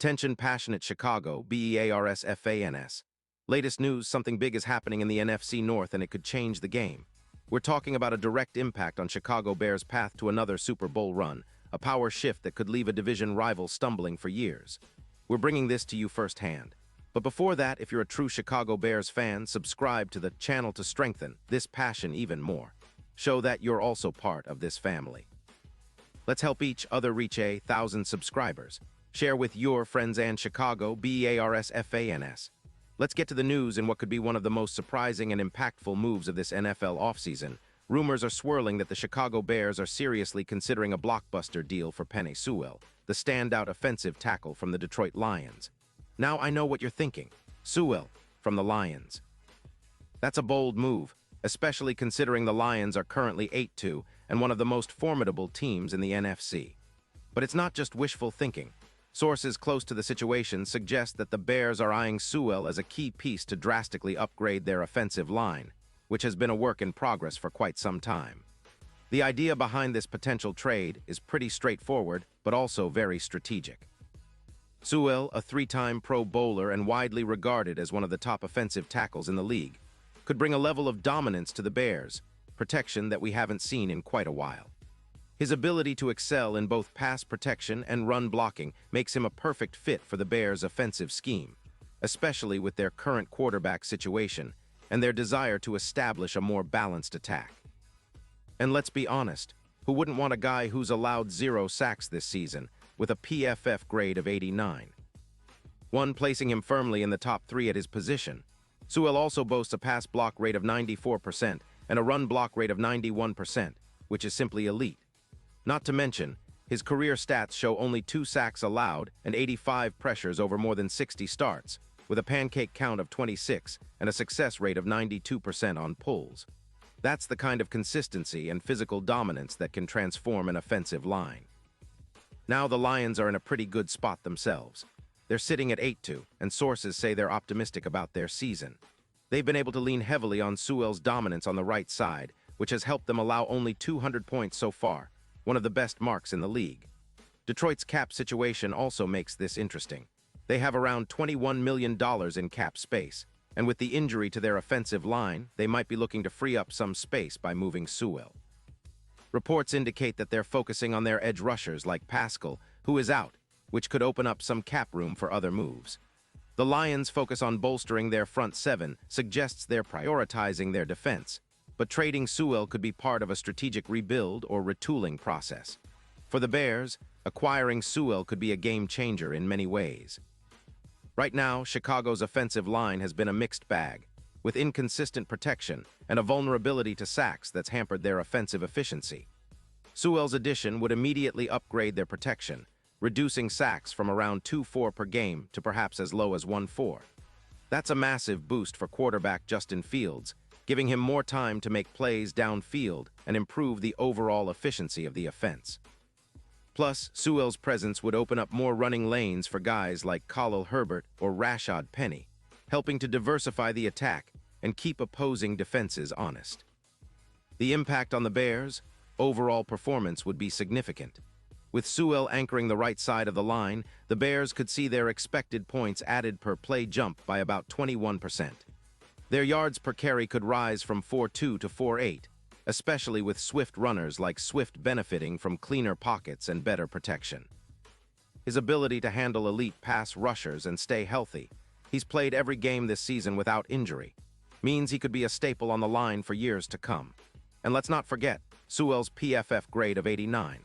Attention passionate Chicago, Bears fans. Latest news, something big is happening in the NFC North and it could change the game. We're talking about a direct impact on Chicago Bears' path to another Super Bowl run, a power shift that could leave a division rival stumbling for years. We're bringing this to you firsthand. But before that, if you're a true Chicago Bears fan, subscribe to the channel to strengthen this passion even more. Show that you're also part of this family. Let's help each other reach 1,000 subscribers. Share with your friends and Chicago Bears fans. Let's get to the news in what could be one of the most surprising and impactful moves of this NFL offseason. Rumors are swirling that the Chicago Bears are seriously considering a blockbuster deal for Penei Sewell, the standout offensive tackle from the Detroit Lions. Now I know what you're thinking. Sewell from the Lions. That's a bold move, especially considering the Lions are currently 8-2 and one of the most formidable teams in the NFC. But it's not just wishful thinking. Sources close to the situation suggest that the Bears are eyeing Sewell as a key piece to drastically upgrade their offensive line, which has been a work in progress for quite some time. The idea behind this potential trade is pretty straightforward, but also very strategic. Sewell, a three-time Pro Bowler and widely regarded as one of the top offensive tackles in the league, could bring a level of dominance to the Bears, protection that we haven't seen in quite a while. His ability to excel in both pass protection and run blocking makes him a perfect fit for the Bears' offensive scheme, especially with their current quarterback situation and their desire to establish a more balanced attack. And let's be honest, who wouldn't want a guy who's allowed 0 sacks this season, with a PFF grade of 89? Placing him firmly in the top 3 at his position. Sewell also boasts a pass block rate of 94% and a run block rate of 91%, which is simply elite. Not to mention, his career stats show only 2 sacks allowed and 85 pressures over more than 60 starts, with a pancake count of 26 and a success rate of 92% on pulls. That's the kind of consistency and physical dominance that can transform an offensive line. Now the Lions are in a pretty good spot themselves. They're sitting at 8-2, and sources say they're optimistic about their season. They've been able to lean heavily on Sewell's dominance on the right side, which has helped them allow only 200 points so far, one of the best marks in the league. Detroit's cap situation also makes this interesting. They have around $21 million in cap space, and with the injury to their offensive line, they might be looking to free up some space by moving Sewell. Reports indicate that they're focusing on their edge rushers like Pascal, who is out, which could open up some cap room for other moves. The Lions' focus on bolstering their front 7 suggests they're prioritizing their defense, but trading Sewell could be part of a strategic rebuild or retooling process. For the Bears, acquiring Sewell could be a game-changer in many ways. Right now, Chicago's offensive line has been a mixed bag, with inconsistent protection and a vulnerability to sacks that's hampered their offensive efficiency. Sewell's addition would immediately upgrade their protection, reducing sacks from around 2-4 per game to perhaps as low as 1-4. That's a massive boost for quarterback Justin Fields, giving him more time to make plays downfield and improve the overall efficiency of the offense. Plus, Sewell's presence would open up more running lanes for guys like Khalil Herbert or Rashad Penny, helping to diversify the attack and keep opposing defenses honest. The impact on the Bears' overall performance would be significant. With Sewell anchoring the right side of the line, the Bears could see their expected points added per play jump by about 21%. Their yards per carry could rise from 4.2 to 4.8, especially with Swift runners like Swift benefiting from cleaner pockets and better protection. His ability to handle elite pass rushers and stay healthy, he's played every game this season without injury, means he could be a staple on the line for years to come. And let's not forget Sewell's PFF grade of 89.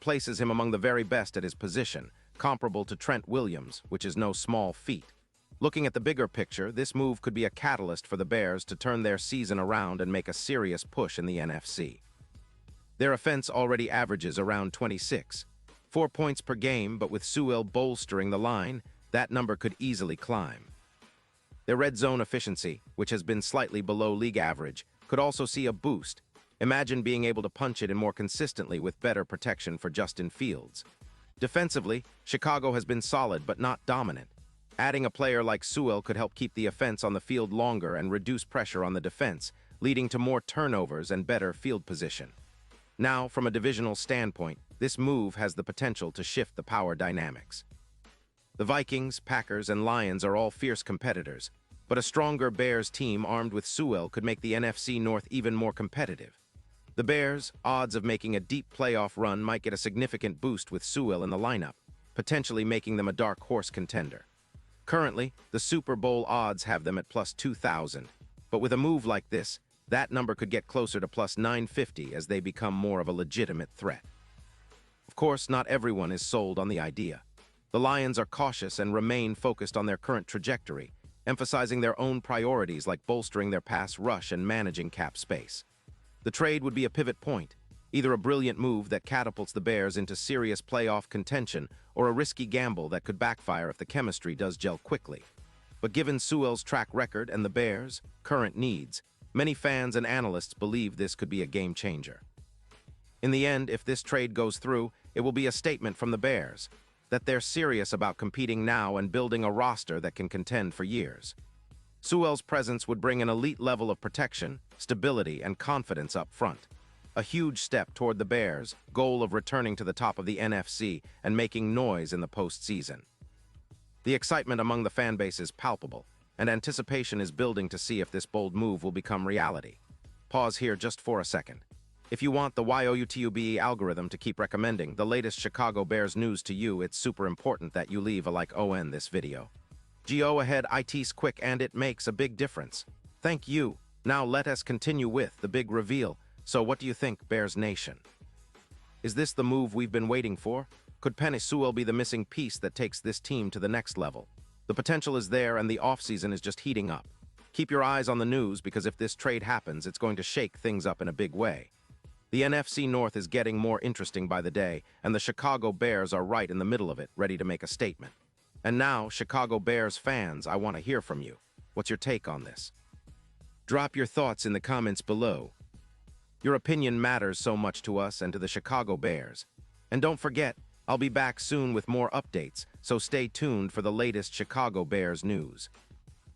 Places him among the very best at his position, comparable to Trent Williams, which is no small feat. Looking at the bigger picture, this move could be a catalyst for the Bears to turn their season around and make a serious push in the NFC. Their offense already averages around 26.4 points per game, but with Sewell bolstering the line, that number could easily climb. Their red zone efficiency, which has been slightly below league average, could also see a boost. Imagine being able to punch it in more consistently with better protection for Justin Fields. Defensively, Chicago has been solid but not dominant. Adding a player like Sewell could help keep the offense on the field longer and reduce pressure on the defense, leading to more turnovers and better field position. Now, from a divisional standpoint, this move has the potential to shift the power dynamics. The Vikings, Packers, and Lions are all fierce competitors, but a stronger Bears team armed with Sewell could make the NFC North even more competitive. The Bears' odds of making a deep playoff run might get a significant boost with Sewell in the lineup, potentially making them a dark horse contender. Currently, the Super Bowl odds have them at plus 2,000, but with a move like this, that number could get closer to plus 950 as they become more of a legitimate threat. Of course, not everyone is sold on the idea. The Lions are cautious and remain focused on their current trajectory, emphasizing their own priorities like bolstering their pass rush and managing cap space. The trade would be a pivot point, either a brilliant move that catapults the Bears into serious playoff contention or a risky gamble that could backfire if the chemistry does gel quickly. But given Sewell's track record and the Bears' current needs, many fans and analysts believe this could be a game changer. In the end, if this trade goes through, it will be a statement from the Bears that they're serious about competing now and building a roster that can contend for years. Sewell's presence would bring an elite level of protection, stability, and confidence up front. A huge step toward the Bears' goal of returning to the top of the NFC and making noise in the postseason. The excitement among the fan base is palpable, and anticipation is building to see if this bold move will become reality. Pause here just for a second. If you want the YouTube algorithm to keep recommending the latest Chicago Bears news to you, it's super important that you leave a like on this video. Go ahead, it's quick and it makes a big difference. Thank you. Now let us continue with the big reveal. So what do you think, Bears Nation? Is this the move we've been waiting for? Could Penei Sewell be the missing piece that takes this team to the next level? The potential is there and the offseason is just heating up. Keep your eyes on the news because if this trade happens, it's going to shake things up in a big way. The NFC North is getting more interesting by the day, and the Chicago Bears are right in the middle of it, ready to make a statement. And now, Chicago Bears fans, I want to hear from you. What's your take on this? Drop your thoughts in the comments below. Your opinion matters so much to us and to the Chicago Bears. And don't forget, I'll be back soon with more updates, so stay tuned for the latest Chicago Bears news.